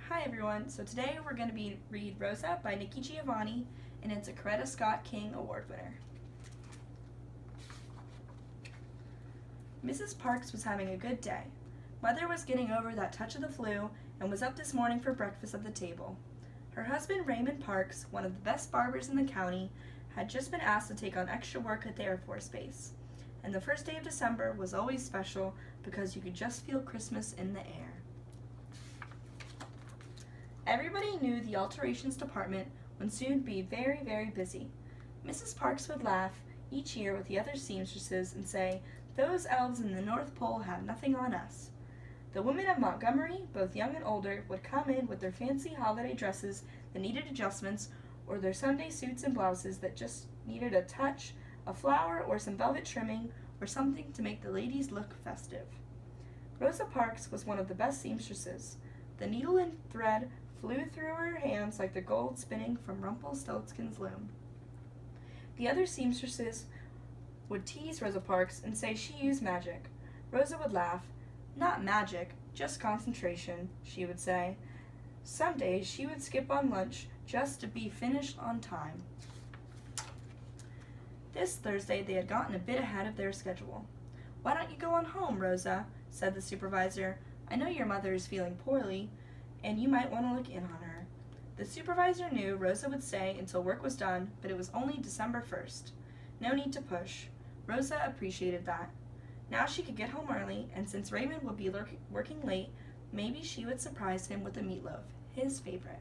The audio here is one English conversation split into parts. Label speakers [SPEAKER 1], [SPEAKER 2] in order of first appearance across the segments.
[SPEAKER 1] Hi everyone. So today we're going to read Rosa by Nikki Giovanni, and it's a Coretta Scott King Award winner. Mrs. Parks was having a good day. Mother was getting over that touch of the flu and was up this morning for breakfast at the table. Her husband Raymond Parks, one of the best barbers in the county, had just been asked to take on extra work at the Air Force Base. And the first day of December was always special because you could just feel Christmas in the air. Everybody knew the alterations department would soon be very, very busy. Mrs. Parks would laugh each year with the other seamstresses and say, "Those elves in the North Pole have nothing on us." The women of Montgomery, both young and older, would come in with their fancy holiday dresses that needed adjustments, or their Sunday suits and blouses that just needed a touch, a flower, or some velvet trimming, or something to make the ladies look festive. Rosa Parks was one of the best seamstresses. The needle and thread flew through her hands like the gold spinning from Rumpelstiltskin's loom. The other seamstresses would tease Rosa Parks and say she used magic. Rosa would laugh. "Not magic, just concentration," she would say. Some days she would skip on lunch just to be finished on time. This Thursday they had gotten a bit ahead of their schedule. "Why don't you go on home, Rosa?" said the supervisor. "I know your mother is feeling poorly, and you might want to look in on her." The supervisor knew Rosa would stay until work was done, but it was only December 1st. No need to push. Rosa appreciated that. Now she could get home early, and since Raymond would be working late, maybe she would surprise him with a meatloaf, his favorite.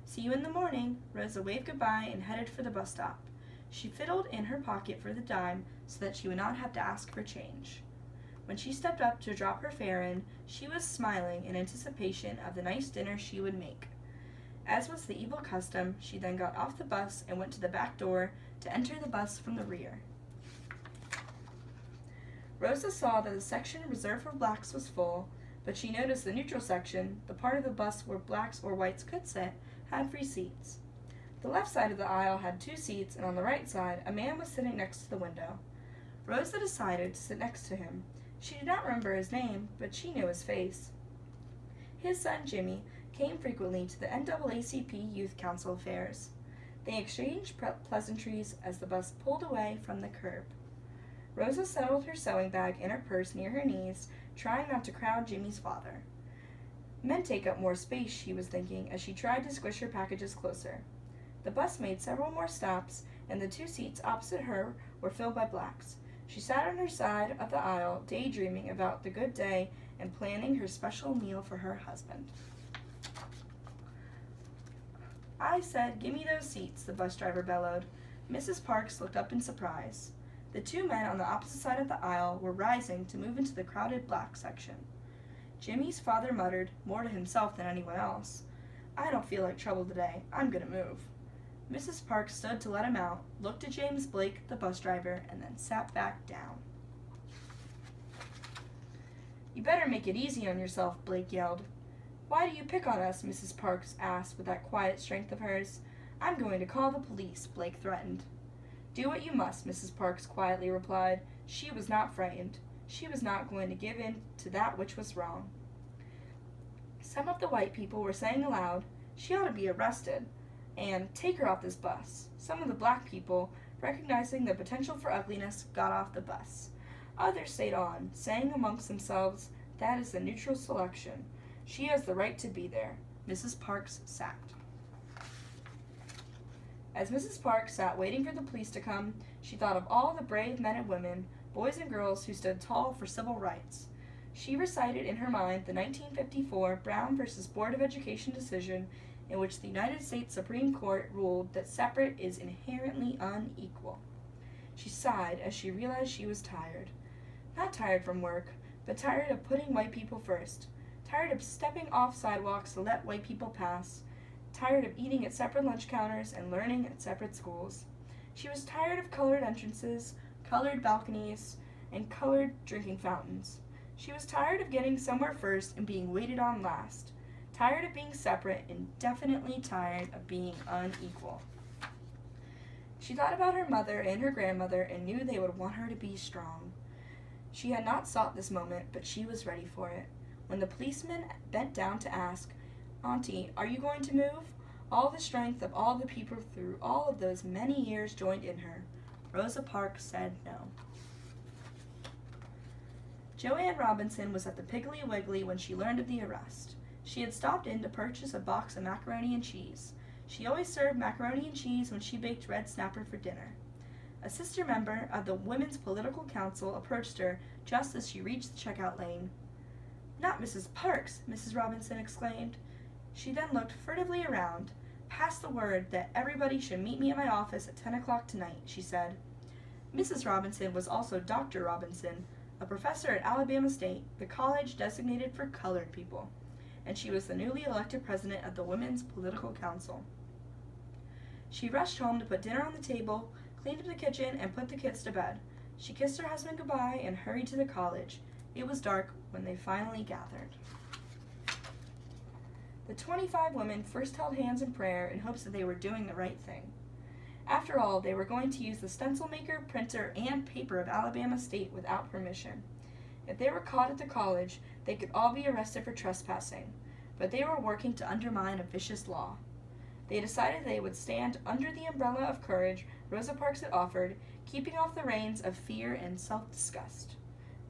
[SPEAKER 1] "See you in the morning." Rosa waved goodbye and headed for the bus stop. She fiddled in her pocket for the dime so that she would not have to ask for change. When she stepped up to drop her fare in, she was smiling in anticipation of the nice dinner she would make. As was the evil custom, she then got off the bus and went to the back door to enter the bus from the rear. Rosa saw that the section reserved for blacks was full, but she noticed the neutral section, the part of the bus where blacks or whites could sit, had free seats. The left side of the aisle had 2 seats, and on the right side, a man was sitting next to the window. Rosa decided to sit next to him. She did not remember his name, but she knew his face. His son Jimmy came frequently to the NAACP Youth Council affairs. They exchanged pleasantries as the bus pulled away from the curb. Rosa settled her sewing bag in her purse near her knees, trying not to crowd Jimmy's father. Men take up more space, she was thinking, as she tried to squish her packages closer. The bus made several more stops, and the 2 seats opposite her were filled by blacks. She sat on her side of the aisle, daydreaming about the good day and planning her special meal for her husband. "I said, give me those seats," the bus driver bellowed. Mrs. Parks looked up in surprise. The 2 men on the opposite side of the aisle were rising to move into the crowded black section. Jimmy's father muttered, more to himself than anyone else, "I don't feel like trouble today. I'm going to move." Mrs. Parks stood to let him out, looked at James Blake, the bus driver, and then sat back down. "You better make it easy on yourself," Blake yelled. "Why do you pick on us?" Mrs. Parks asked with that quiet strength of hers. "I'm going to call the police," Blake threatened. "Do what you must," Mrs. Parks quietly replied. She was not frightened. She was not going to give in to that which was wrong. Some of the white people were saying aloud, "She ought to be arrested," and "Take her off this bus." Some of the black people, recognizing the potential for ugliness, got off the bus. Others stayed on, saying amongst themselves, "That is the neutral selection. She has the right to be there." Mrs. Parks sat. As Mrs. Parks sat waiting for the police to come, she thought of all the brave men and women, boys and girls who stood tall for civil rights. She recited in her mind the 1954 Brown v. Board of Education decision in which the United States Supreme Court ruled that separate is inherently unequal. She sighed as she realized she was tired. Not tired from work, but tired of putting white people first. Tired of stepping off sidewalks to let white people pass. Tired of eating at separate lunch counters and learning at separate schools. She was tired of colored entrances, colored balconies, and colored drinking fountains. She was tired of getting somewhere first and being waited on last. Tired of being separate and definitely tired of being unequal. She thought about her mother and her grandmother and knew they would want her to be strong. She had not sought this moment, but she was ready for it. When the policeman bent down to ask, Auntie, are you going to move? All the strength of all the people through all of those many years joined in her. Rosa Parks said no. Joanne Robinson was at the Piggly Wiggly when she learned of the arrest. She had stopped in to purchase a box of macaroni and cheese. She always served macaroni and cheese when she baked red snapper for dinner. A sister member of the Women's Political Council approached her just as she reached the checkout lane. "Not Mrs. Parks," Mrs. Robinson exclaimed. She then looked furtively around. "Pass the word that everybody should meet me at my office at 10 o'clock tonight," she said. Mrs. Robinson was also Dr. Robinson, a professor at Alabama State, the college designated for colored people, and she was the newly elected president of the Women's Political Council. She rushed home to put dinner on the table, cleaned up the kitchen, and put the kids to bed. She kissed her husband goodbye and hurried to the college. It was dark when they finally gathered. The 25 women first held hands in prayer in hopes that they were doing the right thing. After all, they were going to use the stencil maker, printer, and paper of Alabama State without permission. If they were caught at the college, they could all be arrested for trespassing, but they were working to undermine a vicious law. They decided they would stand under the umbrella of courage Rosa Parks had offered, keeping off the reins of fear and self-disgust.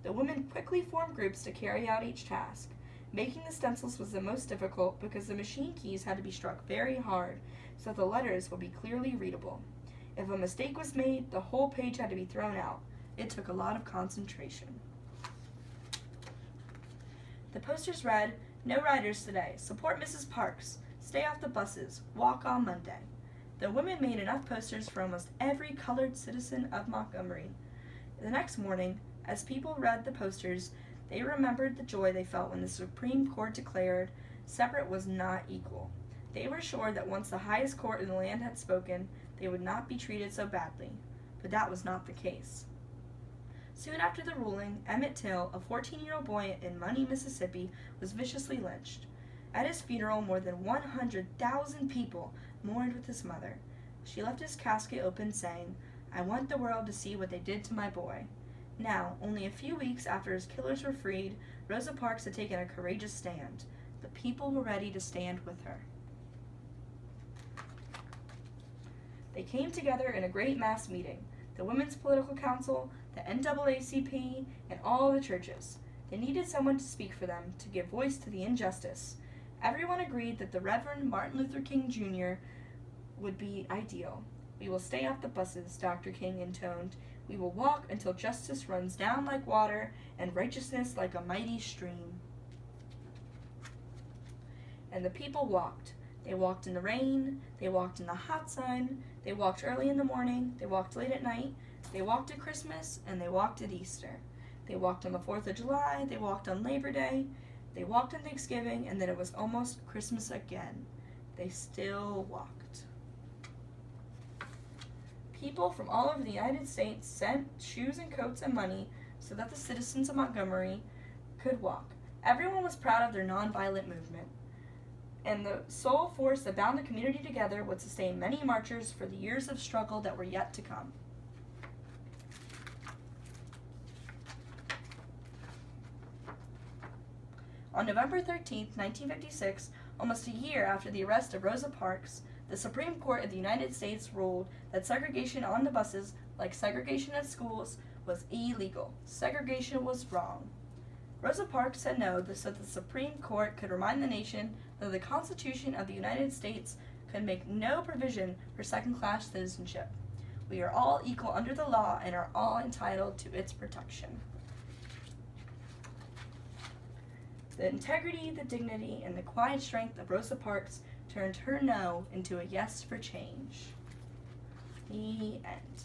[SPEAKER 1] The women quickly formed groups to carry out each task. Making the stencils was the most difficult because the machine keys had to be struck very hard so that the letters would be clearly readable. If a mistake was made, the whole page had to be thrown out. It took a lot of concentration. The posters read, "No riders today. Support Mrs. Parks. Stay off the buses. Walk on Monday." The women made enough posters for almost every colored citizen of Montgomery. The next morning, as people read the posters, they remembered the joy they felt when the Supreme Court declared separate was not equal. They were sure that once the highest court in the land had spoken, they would not be treated so badly. But that was not the case. Soon after the ruling, Emmett Till, a 14-year-old boy in Money, Mississippi, was viciously lynched. At his funeral, more than 100,000 people mourned with his mother. She left his casket open, saying, "I want the world to see what they did to my boy." Now, only a few weeks after his killers were freed, Rosa Parks had taken a courageous stand. The people were ready to stand with her. They came together in a great mass meeting, the Women's Political Council, the NAACP, and all the churches. They needed someone to speak for them, to give voice to the injustice. Everyone agreed that the Reverend Martin Luther King Jr. would be ideal. "We will stay off the buses," Dr. King intoned. "We will walk until justice runs down like water and righteousness like a mighty stream." And the people walked. They walked in the rain, they walked in the hot sun, they walked early in the morning, they walked late at night, they walked at Christmas, and they walked at Easter. They walked on the 4th of July, they walked on Labor Day, they walked on Thanksgiving, and then it was almost Christmas again. They still walked. People from all over the United States sent shoes and coats and money so that the citizens of Montgomery could walk. Everyone was proud of their nonviolent movement, and the sole force that bound the community together would sustain many marchers for the years of struggle that were yet to come. On November 13, 1956, almost a year after the arrest of Rosa Parks, the Supreme Court of the United States ruled that segregation on the buses, like segregation at schools, was illegal. Segregation was wrong. Rosa Parks said no so the Supreme Court could remind the nation that the Constitution of the United States could make no provision for second-class citizenship. We are all equal under the law and are all entitled to its protection. The integrity, the dignity, and the quiet strength of Rosa Parks turned her no into a yes for change. The end.